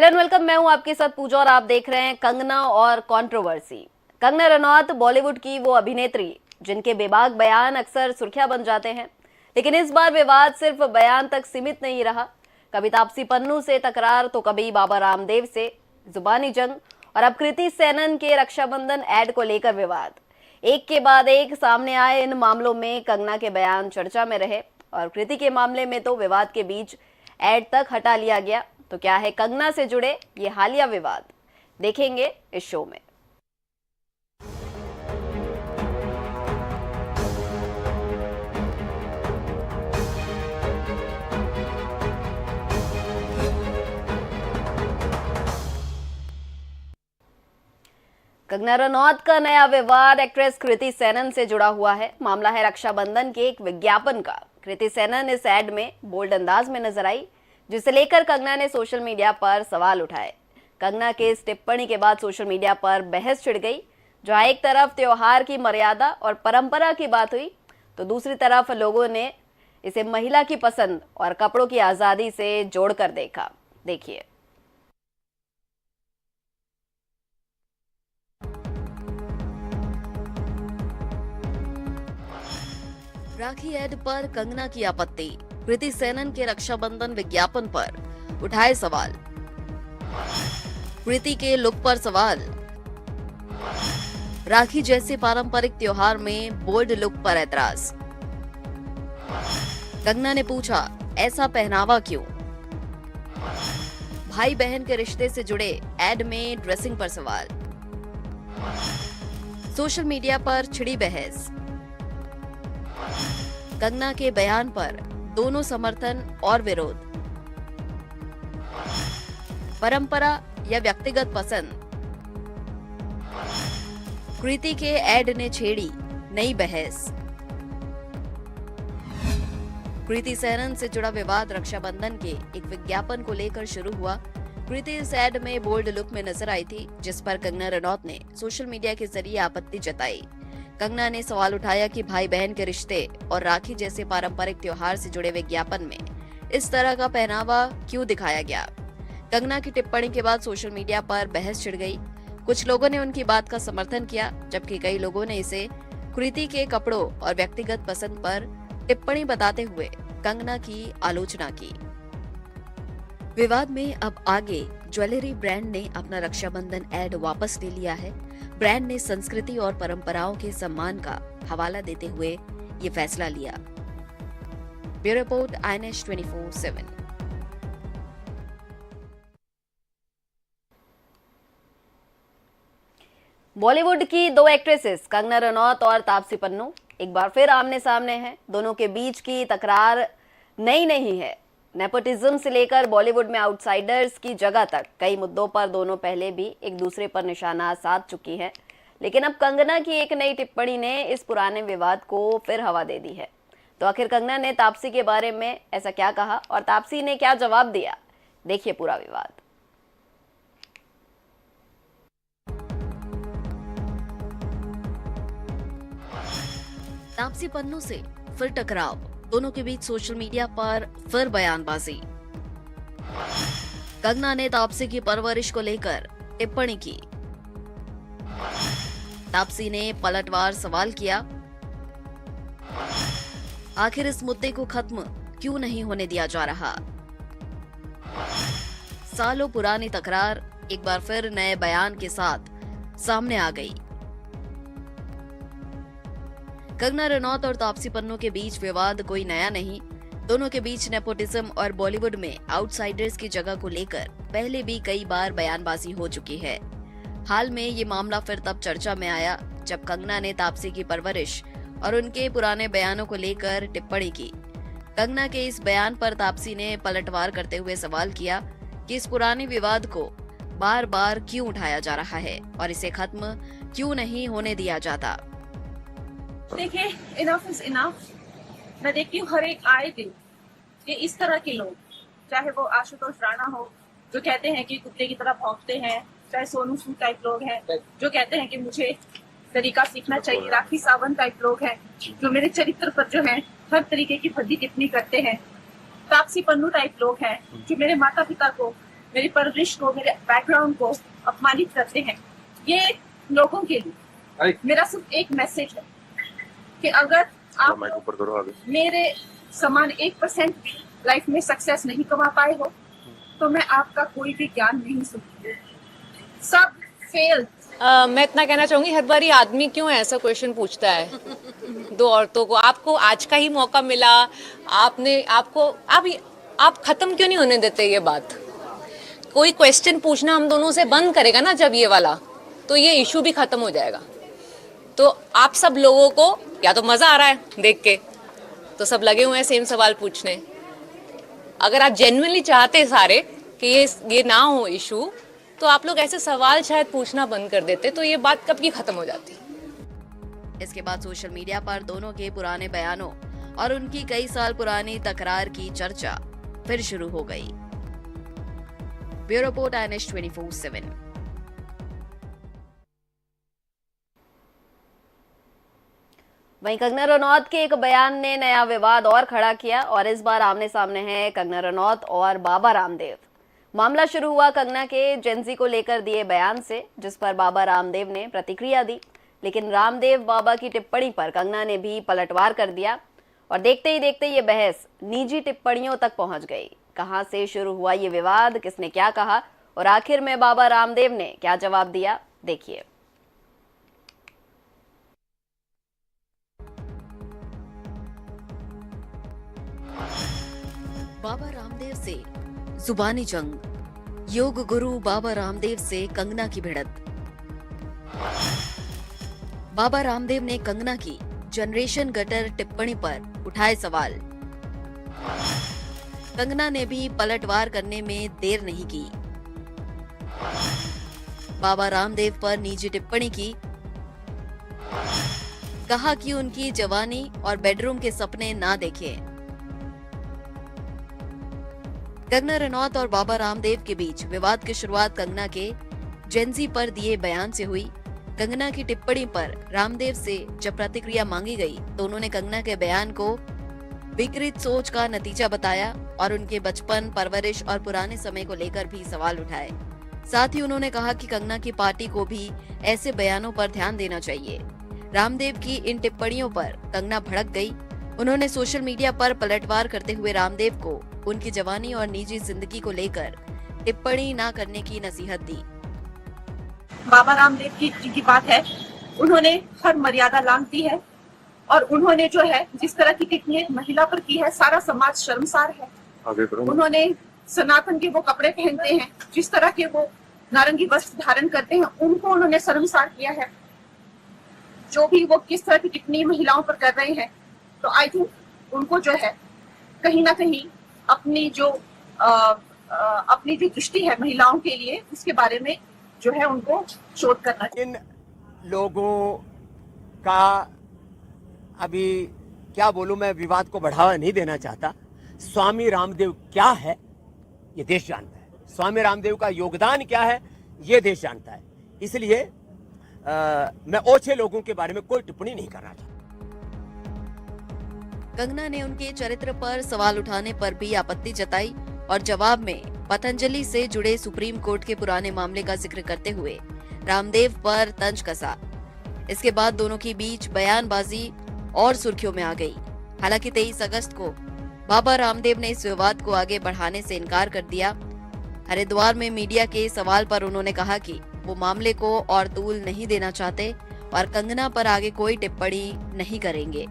Hello and welcome. मैं हूं आपके साथ पूजा और आप देख रहे हैं कंगना और कंट्रोवर्सी। कंगना रनौत बॉलीवुड की वो अभिनेत्री जिनके बेबाक बयान अक्सर सुर्खियां बन जाते हैं, लेकिन इस बार विवाद सिर्फ बयान तक सीमित नहीं रहा। कभी तापसी पन्नू से तकरार तो कभी बाबा रामदेव से जुबानी जंग और अब कृति सेनन के रक्षाबंधन ऐड को लेकर विवाद। एक के बाद एक सामने आए इन मामलों में कंगना के बयान चर्चा में रहे और कृति के मामले में तो विवाद के बीच ऐड तक हटा लिया गया। तो क्या है कंगना से जुड़े ये हालिया विवाद, देखेंगे इस शो में। कंगना रनौत का नया विवाद एक्ट्रेस कृति सेनन से जुड़ा हुआ है। मामला है रक्षाबंधन के एक विज्ञापन का। कृति सेनन इस एड में बोल्ड अंदाज में नजर आई, जिसे लेकर कंगना ने सोशल मीडिया पर सवाल उठाए। कंगना के इस टिप्पणी के बाद सोशल मीडिया पर बहस छिड़ गई। जहां एक तरफ त्योहार की मर्यादा और परंपरा की बात हुई, तो दूसरी तरफ लोगों ने इसे महिला की पसंद और कपड़ों की आजादी से जोड़कर देखा। देखिए। राखी ऐड पर कंगना की आपत्ति, कृति सेनन के रक्षाबंधन विज्ञापन पर उठाए सवाल, कृति के लुक पर सवाल, राखी जैसे पारंपरिक त्योहार में बोल्ड लुक पर ऐतराज। कंगना ने पूछा, ऐसा पहनावा क्यों? भाई बहन के रिश्ते से जुड़े ऐड में ड्रेसिंग पर सवाल, सोशल मीडिया पर छिड़ी बहस। कंगना के बयान पर दोनों समर्थन और विरोध, परंपरा या व्यक्तिगत पसंद। कृति के ऐड ने छेड़ी नई बहस। कृति सेनन से जुड़ा विवाद रक्षाबंधन के एक विज्ञापन को लेकर शुरू हुआ। कृति इस ऐड में बोल्ड लुक में नजर आई थी, जिस पर कंगना रनौत ने सोशल मीडिया के जरिए आपत्ति जताई। कंगना ने सवाल उठाया कि भाई बहन के रिश्ते और राखी जैसे पारंपरिक त्योहार से जुड़े विज्ञापन में इस तरह का पहनावा क्यों दिखाया गया। कंगना की टिप्पणी के बाद सोशल मीडिया पर बहस छिड़ गई। कुछ लोगों ने उनकी बात का समर्थन किया, जबकि कई लोगों ने इसे कृति के कपड़ों और व्यक्तिगत पसंद पर टिप्पणी बताते हुए कंगना की आलोचना की। विवाद में अब आगे ज्वेलरी ब्रांड ने अपना रक्षाबंधन ऐड वापस ले लिया है। ब्रांड ने संस्कृति और परंपराओं के सम्मान का हवाला देते हुए ये फैसला लिया। Bureau report INS 24/7। बॉलीवुड की दो एक्ट्रेसेस कंगना रनौत और तापसी पन्नू एक बार फिर आमने सामने हैं। दोनों के बीच की तकरार नई नहीं है। नेपोटिज्म से लेकर बॉलीवुड में आउटसाइडर्स की जगह तक कई मुद्दों पर दोनों पहले भी एक दूसरे पर निशाना साध चुकी हैं। लेकिन अब कंगना की एक नई टिप्पणी ने इस पुराने विवाद को फिर हवा दे दी है। तो आखिर कंगना ने तापसी के बारे में ऐसा क्या कहा और तापसी ने क्या जवाब दिया, देखिए पूरा विवाद। तापसी पन्नू से फिर टकराव, दोनों के बीच सोशल मीडिया पर फिर बयानबाजी। कंगना ने तापसी की परवरिश को लेकर टिप्पणी की। तापसी ने पलटवार सवाल किया, आखिर इस मुद्दे को खत्म क्यों नहीं होने दिया जा रहा। सालों पुरानी तकरार एक बार फिर नए बयान के साथ सामने आ गई। कंगना रनौत और तापसी पन्नू के बीच विवाद कोई नया नहीं। दोनों के बीच नेपोटिज्म और बॉलीवुड में आउटसाइडर्स की जगह को लेकर पहले भी कई बार बयानबाजी हो चुकी है। हाल में ये मामला फिर तब चर्चा में आया जब कंगना ने तापसी की परवरिश और उनके पुराने बयानों को लेकर टिप्पणी की। कंगना के इस बयान पर तापसी ने पलटवार करते हुए सवाल किया कि इस पुराने विवाद को बार बार क्यों उठाया जा रहा है और इसे खत्म क्यों नहीं होने दिया जाता। देखिए, इनफ इज इनफ। मैं देखती हूँ हर एक आए दिन ये इस तरह के लोग, चाहे वो आशुतोष राणा हो जो कहते हैं कि कुत्ते की तरह भौंकते हैं, चाहे सोनू सूद टाइप लोग हैं जो कहते हैं कि मुझे तरीका सीखना चाहिए, राखी सावंत टाइप लोग हैं जो मेरे चरित्र पर जो है हर तरीके की भद्दी टिप्पणी करते हैं, तापसी पन्नू टाइप लोग हैं जो मेरे माता पिता को मेरी परवरिश को, मेरे बैकग्राउंड को अपमानित करते हैं, ये लोगों के लिए मेरा सिर्फ एक मैसेज है कि अगर आप मेरे समान 1% भी लाइफ में सक्सेस नहीं कमा पाए हो तो मैं आपका कोई भी ज्ञान नहीं सुनती। सब फेल। मैं इतना कहना चाहूंगी, हर बार आदमी क्यों ऐसा क्वेश्चन पूछता है दो औरतों को? आपको आज का ही मौका मिला, आप खत्म क्यों नहीं होने देते ये बात? कोई क्वेश्चन पूछना हम दोनों से बंद करेगा ना जब ये वाला, तो ये इशू भी खत्म हो जाएगा। तो आप सब लोगों को या तो मजा आ रहा है देख के, तो सब लगे हुए हैं सेम सवाल पूछने। अगर आप जेन्युइनली चाहते सारे कि ये ना हो इशू, तो आप लोग ऐसे सवाल शायद पूछना बंद कर देते, तो ये बात कब की खत्म हो जाती। इसके बाद सोशल मीडिया पर दोनों के पुराने बयानों और उनकी कई साल पुरानी तकरार की चर्चा फिर शुरू हो गई। Bureau report INS 24/7। वहीं कंगना रनौत के एक बयान ने नया विवाद और खड़ा किया और इस बार आमने सामने हैं कंगना रनौत और बाबा रामदेव। मामला शुरू हुआ कंगना के जेंजी को लेकर दिए बयान से, जिस पर बाबा रामदेव ने प्रतिक्रिया दी। लेकिन रामदेव बाबा की टिप्पणी पर कंगना ने भी पलटवार कर दिया और देखते ही देखते ये बहस निजी टिप्पणियों तक पहुंच गई। कहां से शुरू हुआ ये विवाद, किसने क्या कहा और आखिर में बाबा रामदेव ने क्या जवाब दिया, देखिए। बाबा रामदेव से जुबानी जंग, योग गुरु बाबा रामदेव से कंगना की भिड़ंत। बाबा रामदेव ने कंगना की जनरेशन गटर टिप्पणी पर उठाए सवाल। कंगना ने भी पलटवार करने में देर नहीं की। बाबा रामदेव पर निजी टिप्पणी की, कहा कि उनकी जवानी और बेडरूम के सपने ना देखें। कंगना रनौत और बाबा रामदेव के बीच विवाद की शुरुआत कंगना के जेंजी पर दिए बयान से हुई। कंगना की टिप्पणी पर रामदेव से जब प्रतिक्रिया मांगी गई तो उन्होंने कंगना के बयान को विकृत सोच का नतीजा बताया और उनके बचपन, परवरिश और पुराने समय को लेकर भी सवाल उठाए। साथ ही उन्होंने कहा कि कंगना की पार्टी को भी ऐसे बयानों पर ध्यान देना चाहिए। रामदेव की इन टिप्पणियों पर कंगना भड़क गई। उन्होंने सोशल मीडिया पर पलटवार करते हुए रामदेव को उनकी जवानी और निजी जिंदगी को लेकर टिप्पणी न करने की नसीहत दी। बाबा रामदेव की बात है, उन्होंने हर मर्यादा लांघ दी है और उन्होंने जो है जिस तरह की टिप्पणी एक महिला पर की है, सारा समाज शर्मसार है। उन्होंने सनातन के वो कपड़े पहनते हैं, जिस तरह के वो नारंगी वस्त्र धारण करते हैं, उनको उन्होंने शर्मसार किया है। जो भी वो किस तरह की टिप्पणी महिलाओं पर कर रहे हैं, तो आई थिंक उनको जो है कहीं ना कहीं अपनी जो दृष्टि है महिलाओं के लिए, उसके बारे में जो है उनको शोध करना चाहिए। इन लोगों का अभी क्या बोलूं, मैं विवाद को बढ़ावा नहीं देना चाहता। स्वामी रामदेव क्या है ये देश जानता है, स्वामी रामदेव का योगदान क्या है ये देश जानता है। इसलिए मैं ओछे लोगों के बारे में कोई टिप्पणी नहीं करना चाहता। कंगना ने उनके चरित्र पर सवाल उठाने पर भी आपत्ति जताई और जवाब में पतंजलि से जुड़े सुप्रीम कोर्ट के पुराने मामले का जिक्र करते हुए रामदेव पर तंज कसा। इसके बाद दोनों के बीच बयानबाजी और सुर्खियों में आ गई। हालांकि 23 अगस्त को बाबा रामदेव ने इस विवाद को आगे बढ़ाने से इनकार कर दिया। हरिद्वार में मीडिया के सवाल पर उन्होंने कहा कि वो मामले को और तूल नहीं देना चाहते और कंगना पर आगे कोई टिप्पणी नहीं करेंगे।